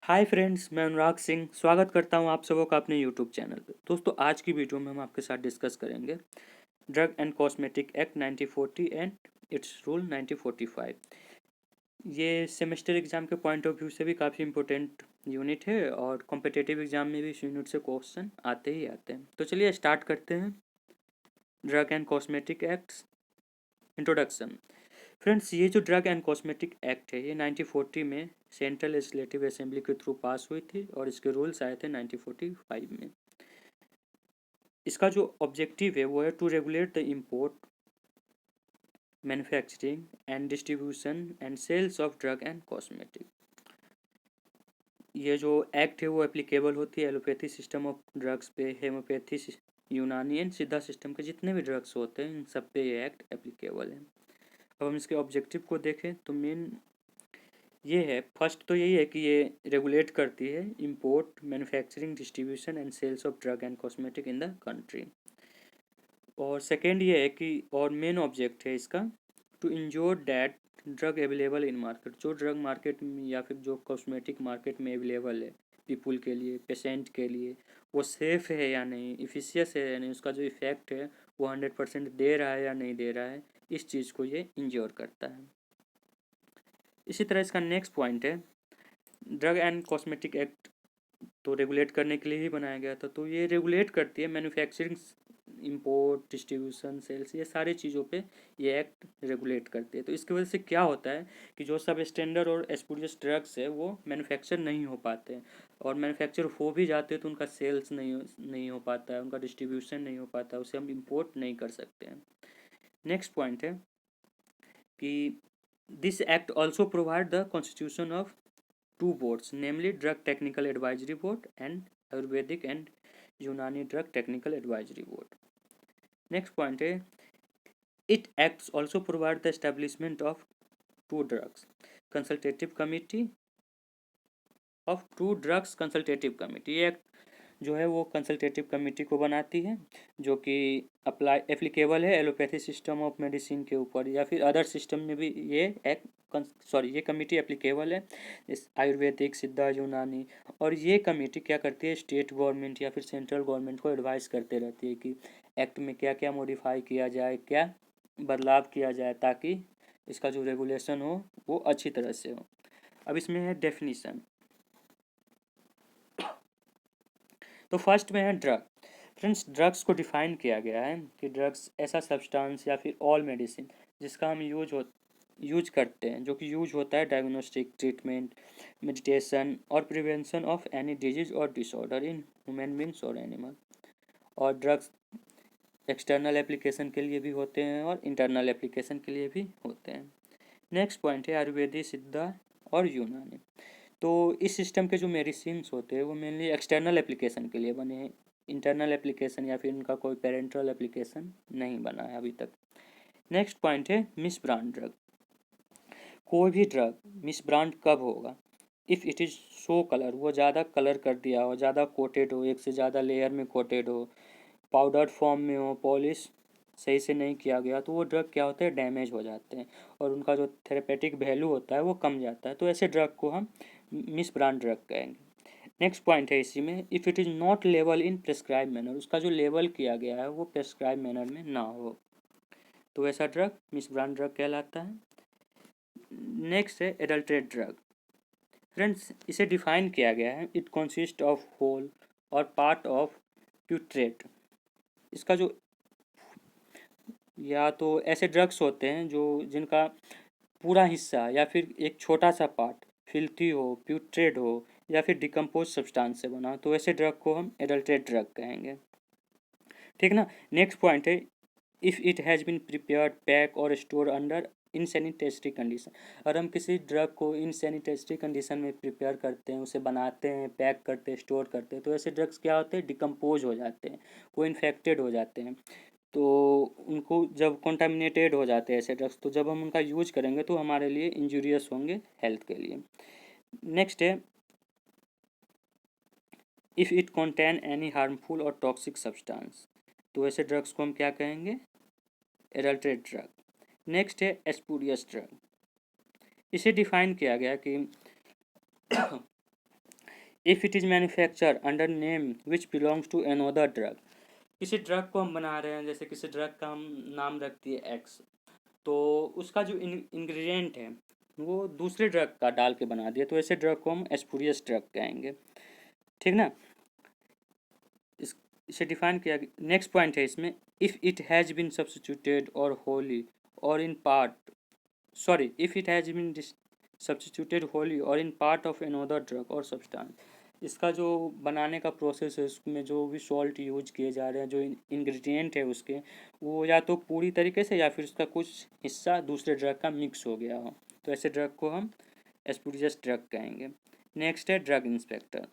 Hi friends, मैं अनुराग सिंह स्वागत करता हूं आप सबों का अपने यूट्यूब चैनल पे। दोस्तों, आज की वीडियो में हम आपके साथ डिस्कस करेंगे drug and cosmetic act 1940 and it's rule 1945। ये सेमेस्टर एग्जाम के पॉइंट ऑफ व्यू से भी काफ़ी इंपॉर्टेंट यूनिट है और कॉम्पिटिटिव एग्जाम में भी इस यूनिट से क्वेश्चन आते ही आते हैं। तो चलिए स्टार्ट करते हैं। Drug and cosmetic acts introduction. Friends, ये जो ड्रग एंड कॉस्मेटिक एक्ट है ये 1940 में सेंट्रल लेजिस्लेटिव असेंबली के थ्रू पास हुई थी और इसके रूल्स आए थे 1945 में। इसका जो ऑब्जेक्टिव है वो है to regulate the import, manufacturing and distribution and sales of drug and cosmetic. ये जो एक्ट है वो एप्लीकेबल होती है एलोपैथी सिस्टम ऑफ ड्रग्स पे, homeopathy, Unani and Siddha system के जितने भी ड्रग्स होते हैं इन सब पे ये एक्ट एप्लीकेबल है। अब हम इसके ऑब्जेक्टिव को देखें तो मेन ये है, फर्स्ट तो यही है कि ये रेगुलेट करती है import, manufacturing, distribution and sales of drug and cosmetic in the country. और सेकेंड ये है कि और मेन ऑब्जेक्ट है इसका to ensure that drug available in market, जो ड्रग मार्केट में या फिर जो कॉस्मेटिक मार्केट में अवेलेबल है पीपुल के लिए, पेशेंट के लिए, वो सेफ़ है या नहीं, इफिशियस है या नहीं, उसका जो इफ़ेक्ट है वो 100% दे रहा है या नहीं दे रहा है, इस चीज़ को ये इंश्योर करता है। इसी तरह इसका नेक्स्ट पॉइंट है, ड्रग एंड कॉस्मेटिक एक्ट तो रेगुलेट करने के लिए ही बनाया गया था, तो ये रेगुलेट करती है मैन्युफैक्चरिंग, इंपोर्ट, डिस्ट्रीब्यूशन, सेल्स, ये सारी चीज़ों पे ये एक्ट रेगुलेट करती है। तो इसकी वजह से क्या होता है कि जो सब स्टैंडर्ड और स्पूरियस ड्रग्स है वो मैन्युफैक्चर नहीं हो पाते हैं, और मैन्युफैक्चर हो भी जाते हैं तो उनका सेल्स नहीं हो पाता है, उनका डिस्ट्रीब्यूशन नहीं हो पाता है, उसे हम इम्पोर्ट नहीं कर सकते हैं। नेक्स्ट पॉइंट है कि this act also provide the constitution of two boards, namely Drug Technical Advisory Board and Ayurvedic and Unani Drug Technical Advisory Board. Next point है, it acts also provide the establishment of two drugs consultative committee of two drugs consultative committee। ये जो है वो consultative committee को बनाती है जो कि अप्लाई एप्लीकेबल है एलोपैथी सिस्टम ऑफ मेडिसिन के ऊपर, या फिर अदर सिस्टम में भी ये एक ये कमेटी एप्लीकेबल है, इस आयुर्वेदिक, सिद्धा, यूनानी। और ये कमेटी क्या करती है, स्टेट गवर्नमेंट या फिर सेंट्रल गवर्नमेंट को एडवाइस करते रहती है कि एक्ट में क्या क्या मॉडिफाई किया जाए, क्या बदलाव किया जाए, ताकि इसका जो रेगुलेशन हो वो अच्छी तरह से हो। अब इसमें है डेफिनीशन। तो फर्स्ट में है ड्रग। फ्रेंड्स, ड्रग्स को डिफाइन किया गया है कि ड्रग्स ऐसा सब्सटेंस या फिर ऑल मेडिसिन जिसका हम यूज करते हैं, जो कि यूज होता है डायग्नोस्टिक, ट्रीटमेंट, मेडिटेशन और प्रिवेंशन ऑफ एनी डिजीज और डिसऑर्डर इन ह्यूमन बींग्स और एनिमल। और ड्रग्स एक्सटर्नल एप्लीकेशन के लिए भी होते हैं और इंटरनल एप्लीकेशन के लिए भी होते हैं। नेक्स्ट पॉइंट है आयुर्वेदिक, सिद्धा और यूनानी। तो इस सिस्टम के जो मेडिसिन्स होते हैं वो मेनली एक्सटर्नल एप्लीकेशन के लिए बने हैं, इंटरनल एप्लीकेशन या फिर उनका कोई पेरेंट्रल एप्लीकेशन नहीं बना है अभी तक। नेक्स्ट पॉइंट है मिस ब्रांड ड्रग। कोई भी ड्रग मिस ब्रांड कब होगा, if it is show colour, वो ज़्यादा कलर कर दिया हो, ज़्यादा कोटेड हो, एक से ज़्यादा लेयर में कोटेड हो, पाउडर्ड फॉर्म में हो, पॉलिश सही से नहीं किया गया, तो वो ड्रग क्या होते हैं, डैमेज हो जाते हैं और उनका जो थेरेपेटिक वैल्यू होता है वो कम जाता है। तो ऐसे ड्रग को हम मिस ब्रांड ड्रग कहेंगे। नेक्स्ट पॉइंट है इसी में, if it is not label in prescribe manner, उसका जो लेबल किया गया है वो प्रेस्क्राइब मैनर में ना हो, तो ऐसा ड्रग मिस ब्रांड ड्रग कहलाता है। नेक्स्ट है एडल्ट्रेट ड्रग। फ्रेंड्स, इसे डिफाइन किया गया है, इट कंसिस्ट ऑफ होल और पार्ट ऑफ प्यूट्रेट। इसका जो या तो ऐसे ड्रग्स होते हैं जो जिनका पूरा हिस्सा या फिर एक छोटा सा पार्ट फिल्थी हो, प्यूट्रेड हो या फिर डिकम्पोज सब्सटेंस से बना हो, तो ऐसे ड्रग को हम एडल्ट्रेट ड्रग कहेंगे। ठीक ना। नेक्स्ट पॉइंट है, if it has been prepared, pack और स्टोर अंडर इनसैनिटेटरी कंडीशन। और हम किसी ड्रग को इनसैनिटेटरी कंडीशन में प्रिपेयर करते हैं, उसे बनाते हैं, पैक करते हैं, स्टोर करते हैं, तो ऐसे ड्रग्स क्या होते हैं, डिकम्पोज हो जाते हैं, वो इन्फेक्टेड हो जाते हैं। तो उनको जब कंटामिनेटेड हो जाते हैं ऐसे ड्रग्स, तो जब हम उनका यूज करेंगे तो हमारे लिए इंजूरियस होंगे हेल्थ के लिए। नेक्स्ट है, if it contain any harmful और टॉक्सिक सब्सटेंस, तो ऐसे ड्रग्स को हम क्या कहेंगे, एडल्ट्रेट ड्रग। नेक्स्ट है एस्पूरियस ड्रग। इसे डिफाइन किया गया कि if it is manufacture under name which belongs to another drug. किसी ड्रग को हम बना रहे हैं, जैसे किसी ड्रग का हम नाम रख दिए एक्स, तो उसका जो इंग्रेडिएंट है वो दूसरे ड्रग का डाल के बना दिया, तो ऐसे ड्रग को हम एस्पुरियस ड्रग कहेंगे। ठीक ना, इसे डिफाइन किया। नेक्स्ट पॉइंट है इसमें, if it has been substituted or wholly or in part, sorry, if it has been substituted wholly or in part of another drug or substance. इसका जो बनाने का प्रोसेस है, उसमें जो भी सॉल्ट यूज किए जा रहे हैं, जो इंग्रेडिएंट है उसके, वो या तो पूरी तरीके से या फिर उसका कुछ हिस्सा दूसरे ड्रग का मिक्स हो गया हो, तो ऐसे ड्रग को हम एस्पुरियस ड्रग कहेंगे। नेक्स्ट है drug inspector.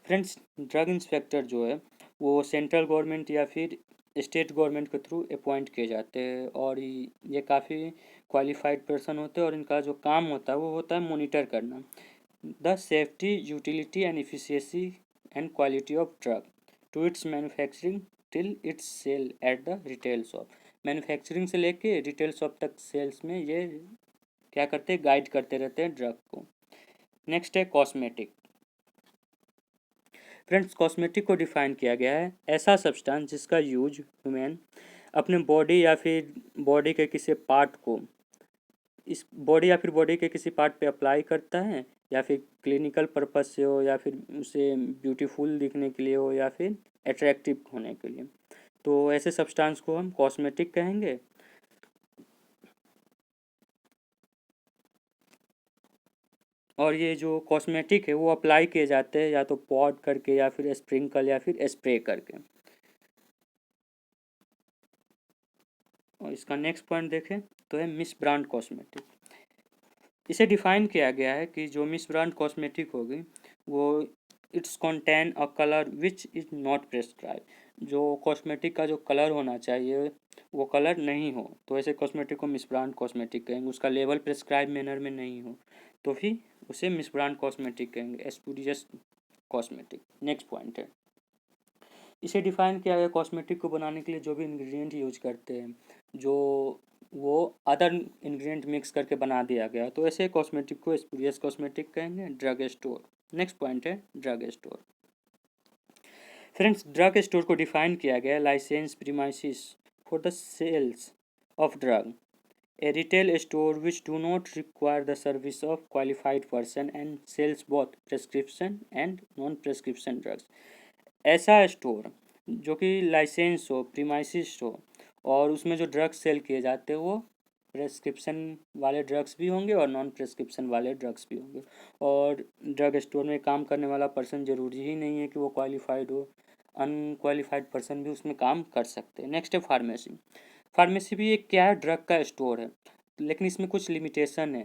Friends, drug inspector जो है वो सेंट्रल गवर्नमेंट या फिर स्टेट गवर्नमेंट के थ्रू अपॉइंट किए जाते हैं, और ये काफ़ी क्वालिफाइड पर्सन होते हैं, और इनका जो काम होता है वो होता है मॉनिटर करना the safety, utility and efficiency and quality of drug to its manufacturing till its sale at the retail shop. Manufacturing से लेके रिटेल शॉप तक सेल्स में ये क्या करते हैं, गाइड करते रहते हैं ड्रग को। नेक्स्ट है कॉस्मेटिक। फ्रेंड्स, कॉस्मेटिक को डिफाइन किया गया है ऐसा सब्सटेंस जिसका यूज ह्यूमन अपने बॉडी या फिर बॉडी के किसी पार्ट को, इस बॉडी या फिर बॉडी के किसी पार्ट पे अप्लाई करता है, या फिर क्लिनिकल पर्पस से हो, या फिर उसे ब्यूटीफुल दिखने के लिए हो, या फिर अट्रैक्टिव होने के लिए, तो ऐसे सब्सटेंस को हम कॉस्मेटिक कहेंगे। और ये जो कॉस्मेटिक है वो अप्लाई किए जाते हैं या तो पॉट करके या फिर स्प्रिंकल या फिर स्प्रे करके। और इसका नेक्स्ट पॉइंट देखें तो है मिस ब्रांड कॉस्मेटिक। इसे डिफाइन किया गया है कि जो मिस ब्रांड कॉस्मेटिक होगी वो it's contain a colour which is not prescribe. जो कॉस्मेटिक का जो कलर होना चाहिए वो कलर नहीं हो, तो ऐसे कॉस्मेटिक को मिस ब्रांड कॉस्मेटिक कहेंगे। उसका लेवल प्रेस्क्राइब मैनर में नहीं हो तो फिर उसे मिस ब्रांड कॉस्मेटिक कहेंगे, स्पूरियस कॉस्मेटिक। नेक्स्ट पॉइंट है, इसे डिफाइन किया गया कॉस्मेटिक को बनाने के लिए जो भी इंग्रेडिएंट यूज करते हैं, जो वो अदर इंग्रेडिएंट मिक्स करके बना दिया गया, तो ऐसे कॉस्मेटिक को स्पूरियस कॉस्मेटिक कहेंगे। Drug store. नेक्स्ट पॉइंट है drug store. Friends, drug store को डिफाइन किया गया licence premises for the sales of drug, a retail store which do not require the service of qualified person and sells both prescription and non-prescription drugs। ऐसा store जो कि licence हो, premises हो, और उसमें जो ड्रग्स सेल किए जाते हैं वो प्रेस्क्रिप्शन वाले ड्रग्स भी होंगे और नॉन प्रेस्क्रिप्शन वाले ड्रग्स भी होंगे। और ड्रग स्टोर में काम करने वाला पर्सन ज़रूरी ही नहीं है कि वो क्वालिफाइड हो, अनक्वालिफाइड पर्सन भी उसमें काम कर सकते हैं। नेक्स्ट है फार्मेसी। फार्मेसी भी एक क्या है, ड्रग का स्टोर है, लेकिन इसमें कुछ लिमिटेशन है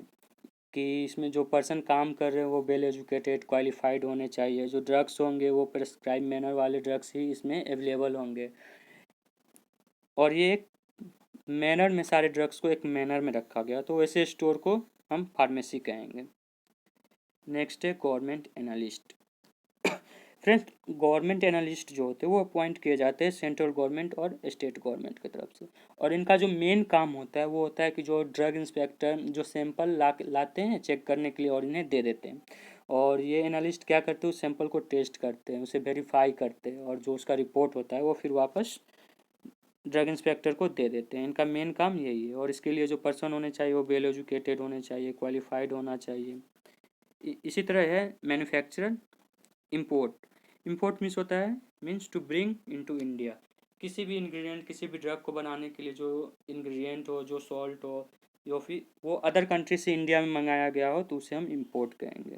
कि इसमें जो पर्सन काम कर रहे हैं वो वेल एजुकेटेड क्वालिफाइड होने चाहिए। जो ड्रग्स होंगे वो प्रेस्क्राइब मैनर वाले ड्रग्स ही इसमें अवेलेबल होंगे, और ये एक मैनर में, सारे ड्रग्स को एक मैनर में रखा गया, तो वैसे स्टोर को हम फार्मेसी कहेंगे। नेक्स्ट है government analyst. Friends, government analyst जो होते हैं वो अपॉइंट किए जाते हैं सेंट्रल गवर्नमेंट और स्टेट गवर्नमेंट की तरफ से, और इनका जो मेन काम होता है वो होता है कि जो ड्रग इंस्पेक्टर जो सैंपल लाते हैं चेक करने के लिए और इन्हें दे देते हैं, और ये एनालिस्ट क्या करते हैं, उस सैंपल को टेस्ट करते हैं, उसे वेरीफाई करते हैं, और जो उसका रिपोर्ट होता है वो फिर वापस ड्रग इंस्पेक्टर को दे देते हैं। इनका मेन काम यही है, और इसके लिए जो पर्सन होने चाहिए वो वेल एजुकेटेड होने चाहिए, क्वालिफाइड होना चाहिए। इसी तरह है मैन्युफैक्चरर। इम्पोर्ट। इम्पोर्ट मीन्स होता है, means to bring into India. किसी भी इंग्रेडिएंट, किसी भी ड्रग को बनाने के लिए जो इंग्रेडिएंट हो, जो सॉल्ट हो, या फिर वो अदर कंट्री से इंडिया में मंगाया गया हो, तो उसे हम इम्पोर्ट कहेंगे।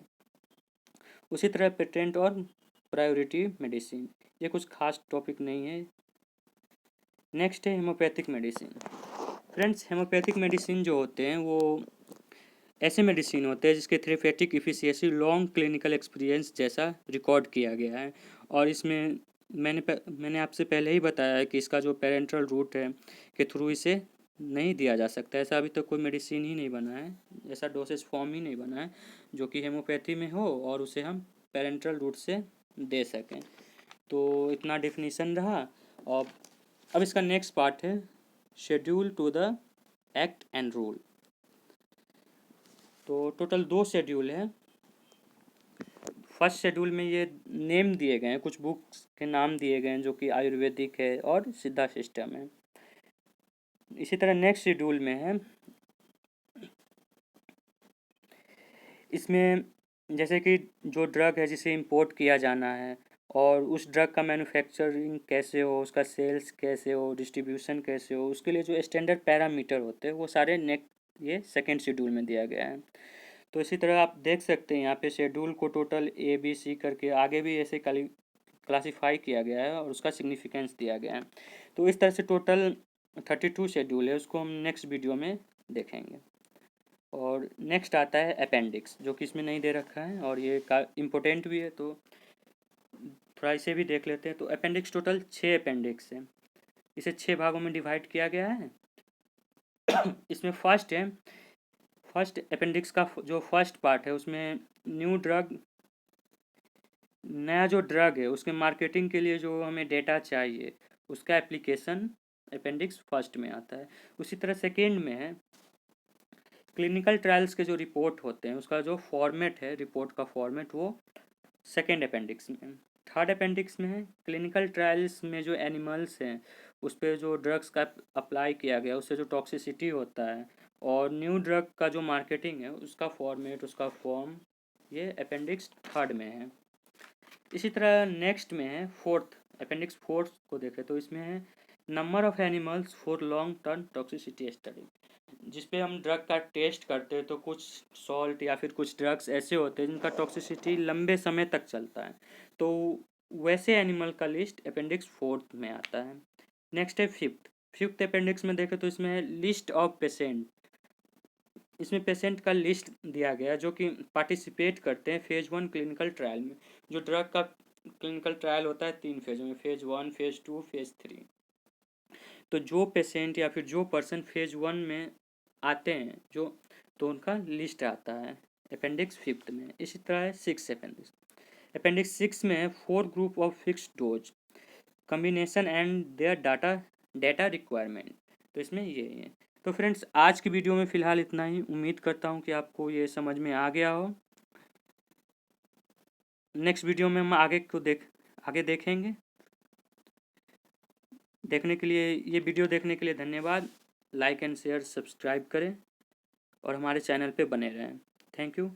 उसी तरह पेटेंट और प्रायोरिटी मेडिसिन, ये कुछ खास टॉपिक नहीं है। नेक्स्ट है homeopathic medicine. Friends, homeopathic medicine जो होते हैं वो ऐसे मेडिसिन होते हैं जिसके therapeutic efficiency long clinical experience जैसा रिकॉर्ड किया गया है, और इसमें मैंने आपसे पहले ही बताया है कि इसका जो पेरेंटल रूट है के थ्रू इसे नहीं दिया जा सकता। ऐसा अभी तक कोई मेडिसिन ही नहीं बना है, ऐसा डोसेज फॉर्म ही नहीं बना है जो कि हेमोपैथी में हो और उसे हम पेरेंटल रूट से दे सकें। तो इतना डिफिनीसन रहा। और अब इसका नेक्स्ट पार्ट है schedule to the act and rule. तो टोटल 2 शेड्यूल है। फर्स्ट शेड्यूल में ये नेम दिए गए हैं, कुछ बुक्स के नाम दिए गए हैं जो कि आयुर्वेदिक है और सिद्धा सिस्टम है। इसी तरह नेक्स्ट शेड्यूल में है, इसमें जैसे कि जो ड्रग है जिसे इंपोर्ट किया जाना है और उस ड्रग का मैन्युफैक्चरिंग कैसे हो, उसका सेल्स कैसे हो, डिस्ट्रीब्यूशन कैसे हो, उसके लिए जो स्टैंडर्ड पैरामीटर होते हैं वो सारे ये सेकेंड शेड्यूल में दिया गया है। तो इसी तरह आप देख सकते हैं यहाँ पे शेड्यूल को टोटल ABC करके आगे भी ऐसे क्लासीफाई किया गया है और उसका सिग्निफिकेंस दिया गया है। तो इस तरह से टोटल 32 शेड्यूल है, उसको हम नेक्स्ट वीडियो में देखेंगे। और नेक्स्ट आता है अपेंडिक्स, जो कि इसमें नहीं दे रखा है और ये का इम्पोर्टेंट भी है, तो थोड़ा इसे भी देख लेते हैं। तो अपेंडिक्स टोटल 6 अपेंडिक्स है, इसे 6 भागों में डिवाइड किया गया है। इसमें फर्स्ट है, फर्स्ट अपेंडिक्स का जो फर्स्ट पार्ट है उसमें न्यू ड्रग, नया जो ड्रग है उसके मार्केटिंग के लिए जो हमें डेटा चाहिए उसका एप्लीकेशन अपेंडिक्स फर्स्ट में आता है। उसी तरह सेकेंड में है क्लिनिकल ट्रायल्स के जो रिपोर्ट होते हैं उसका जो फॉर्मेट है, रिपोर्ट का फॉर्मेट, वो सेकेंड अपेंडिक्स में। थर्ड अपेंडिक्स में है क्लिनिकल ट्रायल्स में जो एनिमल्स हैं उस पर जो ड्रग्स का अप्लाई किया गया उससे जो टॉक्सिसिटी होता है, और न्यू ड्रग का जो मार्केटिंग है उसका फॉर्मेट, उसका फॉर्म, ये अपेंडिक्स थर्ड में है। इसी तरह नेक्स्ट में है फोर्थ अपेंडिक्स, फोर्थ को देखें तो इसमें है number of animals for long term toxicity study, जिस पे हम ड्रग का टेस्ट करते हैं तो कुछ सॉल्ट या फिर कुछ ड्रग्स ऐसे होते हैं जिनका टॉक्सिसिटी लंबे समय तक चलता है, तो वैसे एनिमल का लिस्ट अपेंडिक्स फोर्थ में आता है। नेक्स्ट है फिफ्थ, फिफ्थ अपेंडिक्स में देखें तो इसमें है लिस्ट ऑफ पेशेंट, इसमें पेशेंट का लिस्ट दिया गया जो कि पार्टिसिपेट करते हैं फेज 1 क्लिनिकल ट्रायल में। जो ड्रग का क्लिनिकल ट्रायल होता है 3 फेज में, फेज 1, फेज 2, फेज 3। तो जो पेशेंट या फिर जो पर्सन फेज 1 में आते हैं जो, तो उनका लिस्ट आता है अपेंडिक्स फिफ्थ में। इसी तरह है सिक्स अपेंडिक्स, अपेंडिक्स 6 में है 4 group of fixed dose combination and their data requirement, तो इसमें ये है। तो फ्रेंड्स आज की वीडियो में फ़िलहाल इतना ही, उम्मीद करता हूँ कि आपको ये समझ में आ गया हो। नेक्स्ट वीडियो में हम आगे देखेंगे। ये वीडियो देखने के लिए धन्यवाद। लाइक एंड शेयर सब्सक्राइब करें और हमारे चैनल पे बने रहें। Thank you.